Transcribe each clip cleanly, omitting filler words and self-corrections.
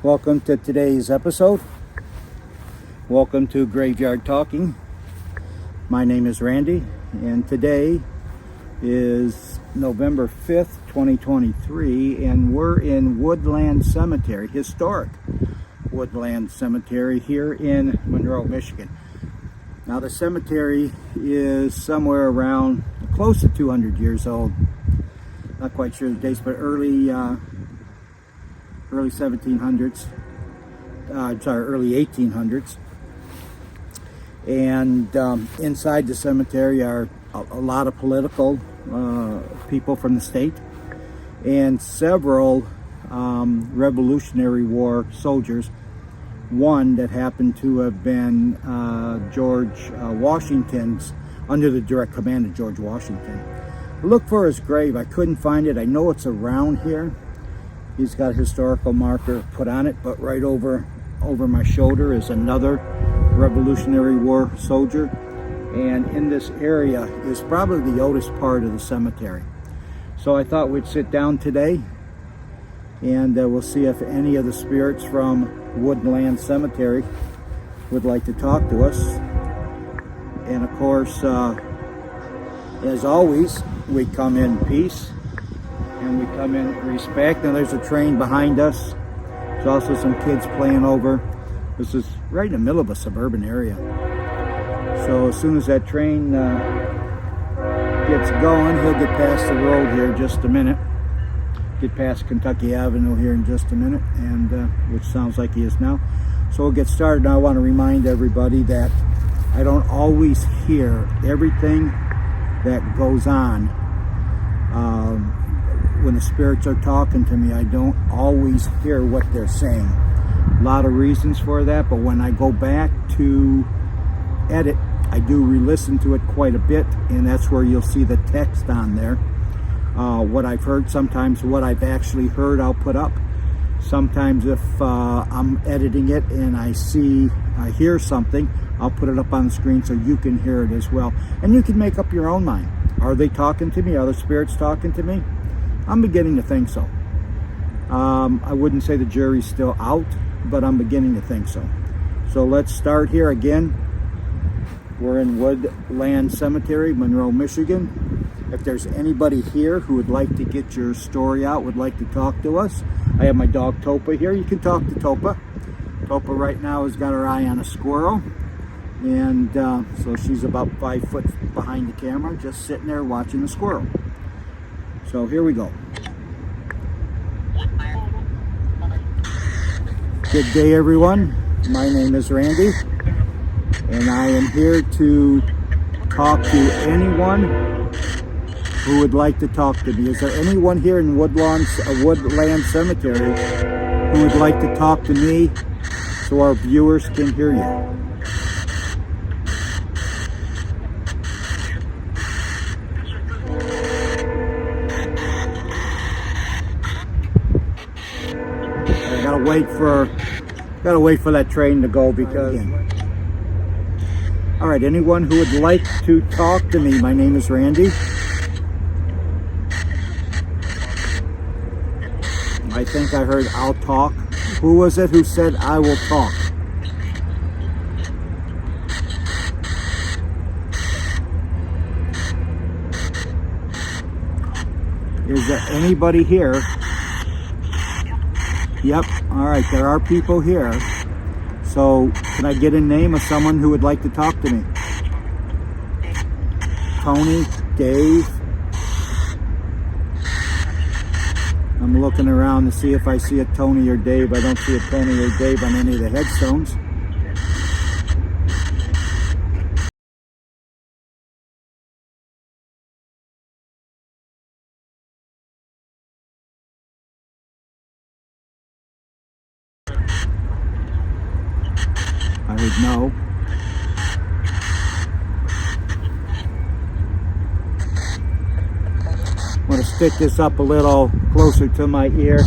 Welcome to today's episode. Welcome to Graveyard Talking. My name is Randy, and today is November 5th, 2023, and we're in Woodland Cemetery, historic Woodland Cemetery here in Monroe, Michigan. Now the cemetery is somewhere around close to 200 years old. Not quite sure the dates, but early 1700s. Early 1800s. And inside the cemetery are a lot of political people from the state and several Revolutionary War soldiers. One that happened to have been George Washington's, under the direct command of George Washington. I looked for his grave. I couldn't find it. I know it's around here. He's got a historical marker put on it, but right over my shoulder is another Revolutionary War soldier. And in this area is probably the oldest part of the cemetery. So I thought we'd sit down today and we'll see if any of the spirits from Woodland Cemetery would like to talk to us. And of course, as always, we come in peace and we come in respect. Now there's a train behind us. There's also some kids playing over. This is right in the middle of a suburban area. So as soon as that train gets going, he'll get past the road here in just a minute. Get past Kentucky Avenue here in just a minute, and which sounds like he is now. So we'll get started. Now I want to remind everybody that I don't always hear everything that goes on. When the spirits are talking to me, I don't always hear what they're saying. A lot of reasons for that, but when I go back to edit, I do re-listen to it quite a bit, and that's where you'll see the text on there. What I've heard, sometimes what I've actually heard I'll put up. Sometimes if I'm editing it and I hear something, I'll put it up on the screen so you can hear it as well. And you can make up your own mind. Are they talking to me? Are the spirits talking to me? I'm beginning to think so. I wouldn't say the jury's still out, but I'm beginning to think so. So let's start here again. We're in Woodland Cemetery, Monroe, Michigan. If there's anybody here who would like to get your story out, would like to talk to us, I have my dog Topa here. You can talk to Topa. Topa right now has got her eye on a squirrel. And so she's about 5 foot behind the camera, just sitting there watching the squirrel. So here we go. Good day, everyone. My name is Randy, and I am here to talk to anyone who would like to talk to me. Is there anyone here in Woodland Cemetery who would like to talk to me so our viewers can hear you? Gotta wait for that train to go because. All right, anyone who would like to talk to me, my name is Randy. I think I heard I'll talk. Who was it who said I will talk? Is there anybody here? Yep, all right, there are people here. So, can I get a name of someone who would like to talk to me? Tony, Dave. I'm looking around to see if I see a Tony or Dave. I don't see a Tony or Dave on any of the headstones. I would know. I'm going to stick this up a little closer to my ear.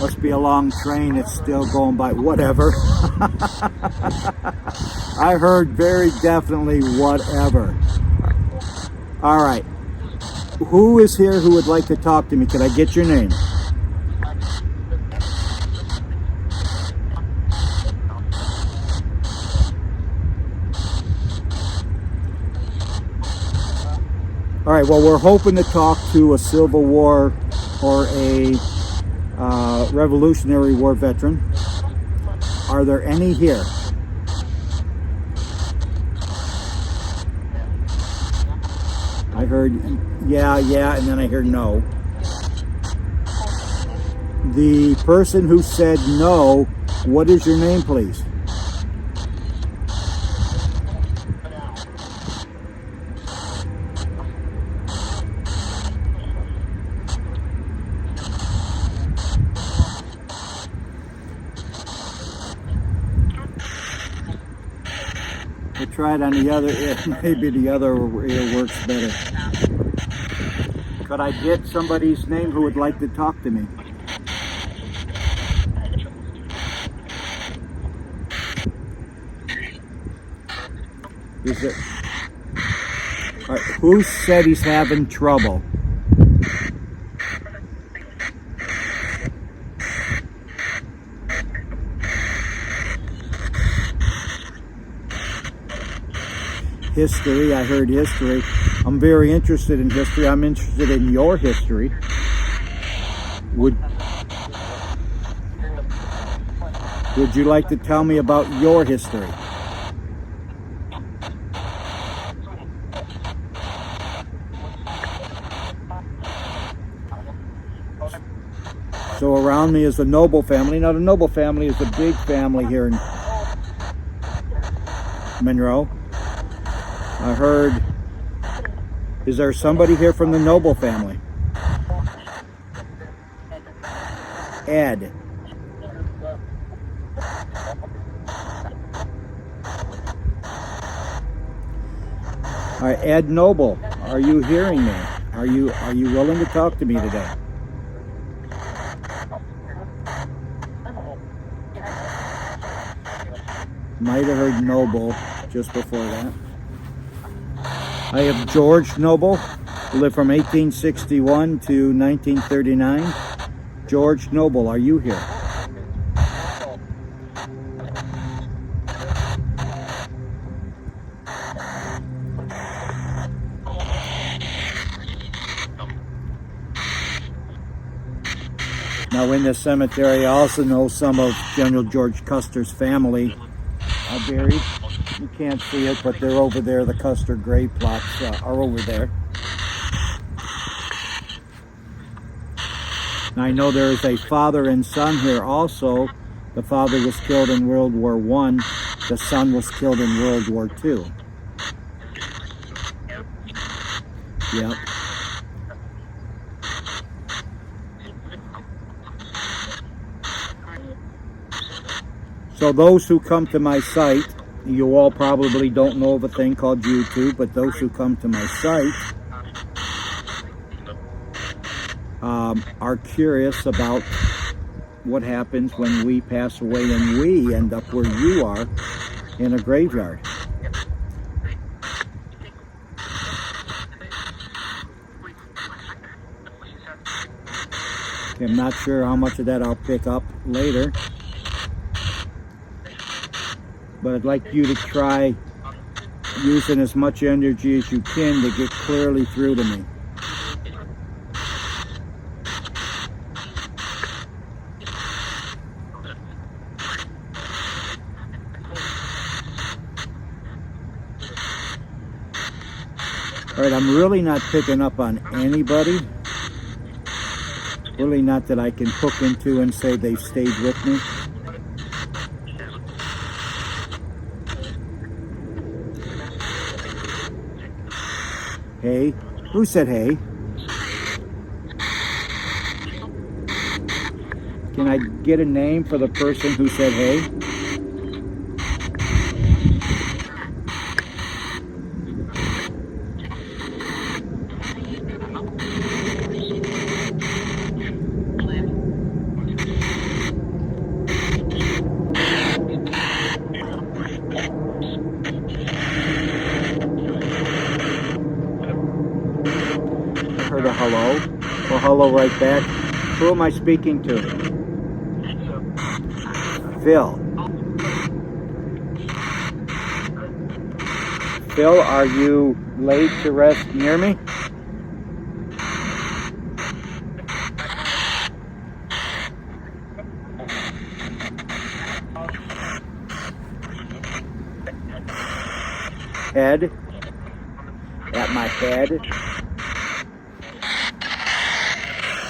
Must be a long train. It's still going by. Whatever. I heard very definitely whatever. All right. Who is here who would like to talk to me? Can I get your name? All right, well, we're hoping to talk to a Civil War or a Revolutionary War veteran. Are there any here? I heard yeah, and then I heard no. The person who said no, what is your name, please? We'll try it on the other ear. Maybe the other ear works better. Could I get somebody's name who would like to talk to me? Is it? All right, who said he's having trouble? History, I heard history. I'm very interested in history. I'm interested in your history. Would you like to tell me about your history? So around me is the Noble family. Now the Noble family is a big family here in Monroe. I heard, is there somebody here from the Noble family? Ed. All right, Ed Noble, are you hearing me? Are you willing to talk to me today? Might have heard Noble just before that. I have George Noble, who lived from 1861 to 1939. George Noble, are you here? Now in the cemetery, I also know some of General George Custer's family are buried. You can't see it, but they're over there. The Custer grave plots are over there. And I know there is a father and son here also. The father was killed in World War I. The son was killed in World War II. Yep. So those who come to my site, you all probably don't know of a thing called YouTube, but those who come to my site are curious about what happens when we pass away and we end up where you are, in a graveyard. Okay, I'm not sure how much of that I'll pick up later, but I'd like you to try using as much energy as you can to get clearly through to me. All right, I'm really not picking up on anybody. Really not that I can hook into and say they've stayed with me. Hey? Who said hey? Can I get a name for the person who said hey? Heard a hello. Well, hello right back. Who am I speaking to? Phil. Phil, are you laid to rest near me? head. At my head.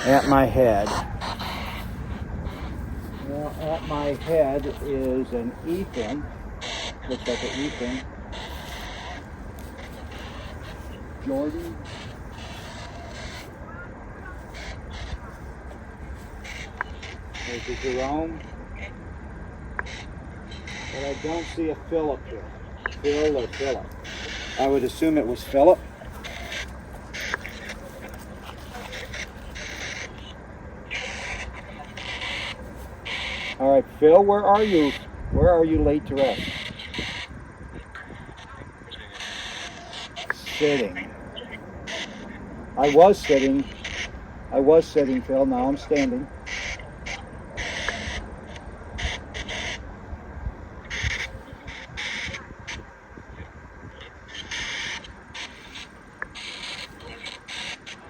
At my head. Well, at my head is an Ethan. Looks like an Ethan. Jordan. There's a Jerome. But I don't see a Philip here. Phil or Philip. I would assume it was Philip. All right, Phil, where are you? Where are you laid to rest? Sitting. I was sitting, Phil. Now I'm standing.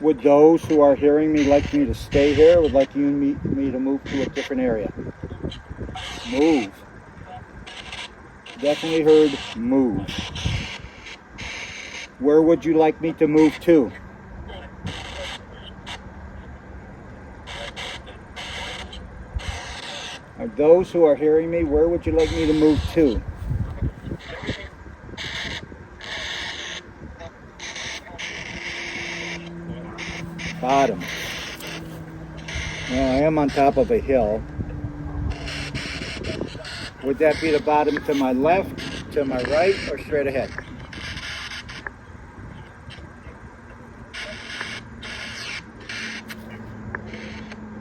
Would those who are hearing me like me to stay here? Would like me to move to a different area? Move. Definitely heard move. Where would you like me to move to? Are those who are hearing me, where would you like me to move to? Bottom. Well, I am on top of a hill. Would that be the bottom to my left, to my right, or straight ahead?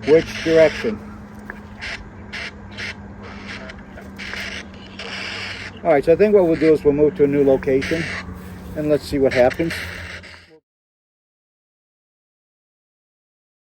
Which direction? All right, so I think what we'll do is we'll move to a new location and let's see what happens.